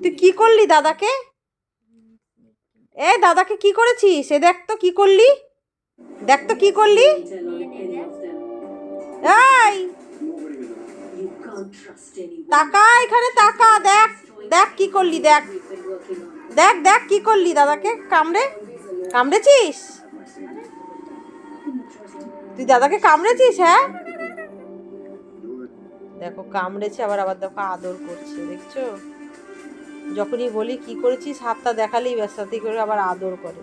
তুই কি করলি দাদাকে? দাদাকে কি করেছিস? দেখ তো কি করলি, দেখ তো কি করলি। এই তাকা, এখানে তাকা, দেখ দেখ কি করলি, দেখ দেখ দেখ কি করলি। দাদাকে কামড়েছিস তুই? দাদাকে কামড়েছিস? হ্যাঁ দেখো কামড়েছে, আবার দেখো আদর করছে, দেখছো? যখনই বলি কি করেছিস, হাতটা দেখালেই ব্যস্তাতি করে আবার আদর করে।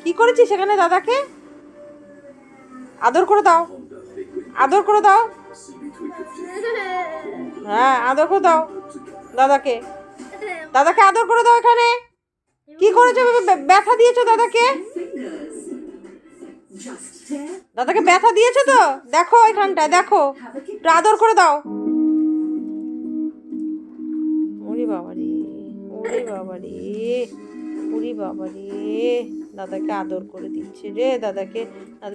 কি করেছিস সেখানে? দাদাকে আদর করে দাও, আদর করে দাও। হ্যাঁ আদর করে দাও দাদাকে, দাদাকে আদর করে দাও। এখানে কি করেছো? ব্যথা দিয়েছো দাদাকে? দাদাকে ব্যথা দিয়েছো তো? দেখো এখানটায়, দেখো একটু আদর করে দাও। ওরে বাবারে, ওরে বাবারে, ওরে বাবারে, দাদাকে আদর করে দিচ্ছে রে। দাদাকে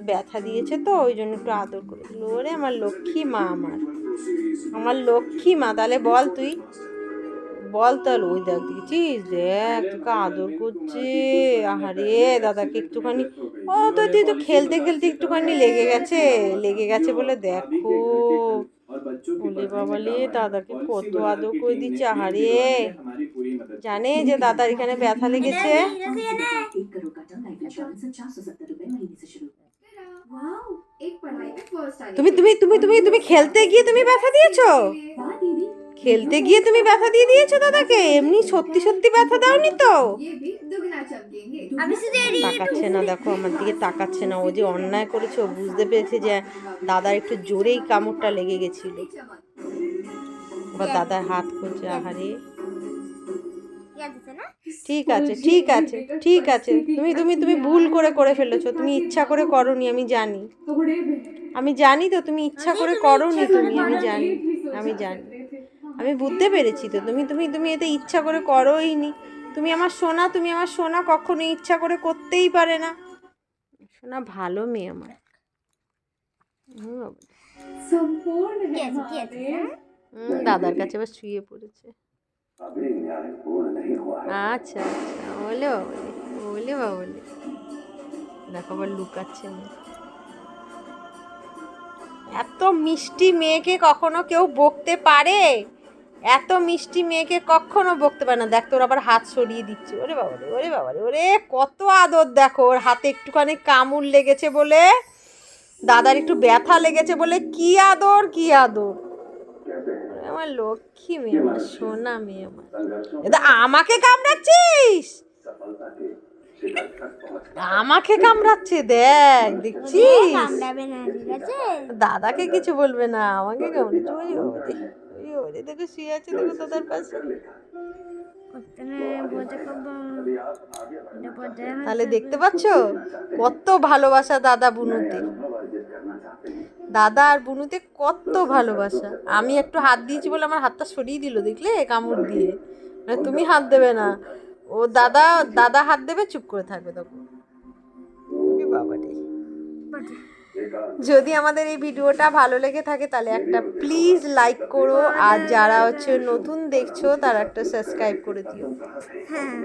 ব্যথা দিয়েছে তো ওই জন্য একটু আদর করে দিল। ওরে আমার লক্ষ্মী মা, আমার লক্ষ্মী মা। তাহলে বল, তুই বল তাহলে। ওই দেখ, দেখছিস? দেখ তোকে আদর করছে। আহারে দাদাকে একটুখানি, ও তো তুই তো খেলতে খেলতে একটুখানি লেগে গেছে বলে দেখো। বলে বাবালে, দাদাকে কত আদর করে দিচ্ছে। আহারে জানে যে দাদার এখানে ব্যথা লেগেছে। তুমি তুমি তুমি তুমি তুমি খেলতে গিয়ে তুমি ব্যথা দিয়েছো? খেলতে গিয়ে তুমি ব্যথা দিয়ে দিয়েছো দাদাকে? এমনি সত্যি সত্যি ব্যথা দাওনি তো? তাকাচ্ছে না, দেখো আমার দিকে তাকাচ্ছে না। ও যে অন্যায় করেছে, ও বুঝতে পেরেছে যে দাদার একটু জোরেই কামড়টা লেগে গেছিল। আবার দাদার হাত করছে। আহারে ঠিক আছে, ঠিক আছে, ঠিক আছে। তুমি তুমি তুমি ভুল করে ফেলেছো। তুমি ইচ্ছা করে করোনি, আমি জানি, আমি জানি তো তুমি ইচ্ছা করে করোনি। তুমি, আমি জানি, আমি জানি, আমি বুঝতে পেরেছি তো। তুমি তুমি তুমি এতে ইচ্ছা করে করোইনি। তুমি আমার সোনা, তুমি আমার সোনা, কখনো ইচ্ছা করে করতেই পারে না। সোনা ভালো মেয়ে আমার। দাদার কাছে আবার শুয়ে পড়েছে। আচ্ছা আচ্ছা, বলে বাবলে, বলে বাবলে, দেখো আবার লুকাচ্ছে না। এত মিষ্টি মেয়েকে কখনো কেউ বকতে পারে? এত মিষ্টি মেয়েকে কখনো বকতে পারে না। দেখ তোর আবার হাত সরিয়ে দিচ্ছে। ওরে বাবারে, ওরে বাবারে, ওরে কত আদর। দেখো ওর হাতে একটুখানি কামড় লেগেছে বলে, দাদার একটু ব্যথা লেগেছে বলে কি আদর, কি আদর। আমার লক্ষ্মী মেয়ে, আমার সোনা মেয়ে আমার। এটা আমাকে কামড়াচ্ছিস? আমাকে কামড়াচ্ছে, দেখ, দেখছিস? দাদাকে কিছু বলবে না, আমাকে কামড়াচ্ছে। দেখো শুয়ে আছে, দেখো দাদার পাশে। তাহলে দেখতে পাচ্ছ কত ভালোবাসা দাদা বুনুতে। দাদা আর বুনুতে কত ভালোবাসা। আমি একটু হাত দিয়েছি বলে আমার হাতটা সরিয়ে দিল, দেখলে? কামড় দিয়ে। তুমি হাত দেবে না, ও দাদা, দাদা হাত দেবে, চুপ করে থাকবে তখন। বাবারে, যদি আমাদের এই ভিডিওটা ভালো লেগে থাকে তাহলে একটা প্লিজ লাইক করো, আর যারা নতুন দেখছো তারা একটা সাবস্ক্রাইব করে দিও। হ্যাঁ।